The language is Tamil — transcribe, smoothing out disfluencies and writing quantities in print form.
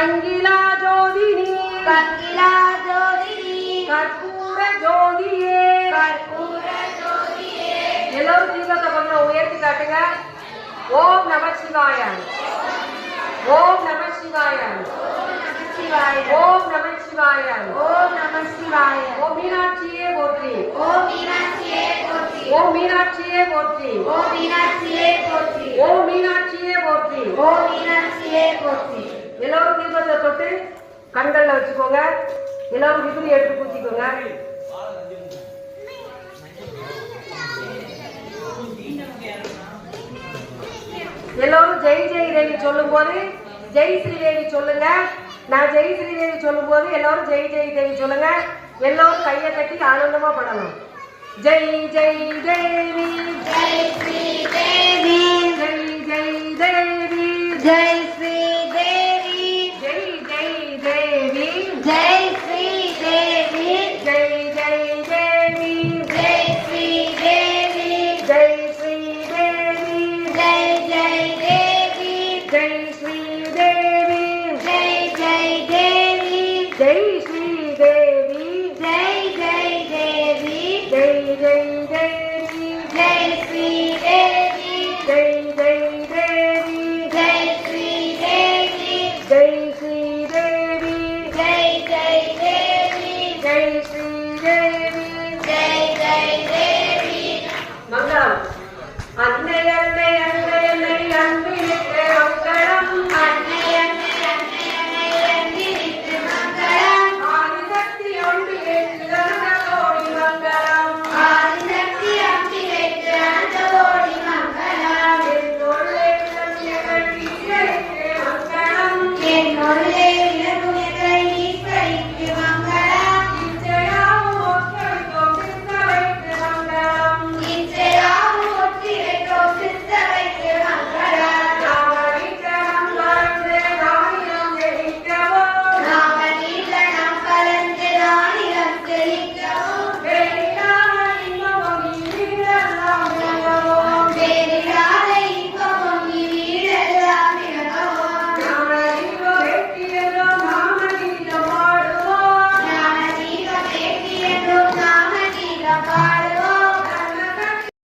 கங்கிலா ஜோதினி கங்கிலா ஜோதினி கற்பூர ஜோதியே கற்பூர ஜோதியே. எல்லோரும் தீபத்தை கொஞ்சம் உயர்த்தி காட்டுங்க. ஓம் நம சிவாய ஓம் நம சிவாய ஓம் நம சிவாய ஓம் நம சிவாய. ஓம் மீனாட்சியே போற்றி ஓம் மீனாட்சியே போற்றி. ஓம் மீனாட்சியே போற்றி ஓம் மீனாட்சியே போற்றி. ஓம் மீனாட்சியே போற்றி. ஓம் மீனாட்சியே போற்றி. எல்லோரும் தீபத்தை தொட்டு கண்கள்ல வச்சுக்கோங்க. எல்லாரும் விபூதி எடுத்து பூச்சிக்கோங்க. எல்லோரும் ஜெய் ஜெய் தேவி சொல்லும் போது ஜெய் ஸ்ரீதேவி சொல்லுங்க. நான் ஜெய் ஸ்ரீதேவி சொல்லும் போது எல்லாரும் ஜெய் ஜெய் தேவி சொல்லுங்க. எல்லோரும் கையை கட்டி ஆனந்தமா படணும். ஜெய் ஜெய் தேவி ஜெய் ஸ்ரீ தேவி ஜெய் ஜெய் தேவி ஜெய் ஸ்ரீ தேவி ஜெய் ஜெய் தேவி ஜெய் ஸ்ரீ தேவி ஜெய் ஜெய் தேவி ஜெய் ஸ்ரீ தேவி ஜெய் ஸ்ரீ தேவி ஜெய் ஜெய் தேவி ஜெய் ஸ்ரீ தேவி ஜெய் ஜெய் தேவி ஜெய் ஸ்ரீ தேவி ஜெய் ஜெய் தேவி ஜெய் ஜெய் தேவி ஜெய் ஸ்ரீ தேவி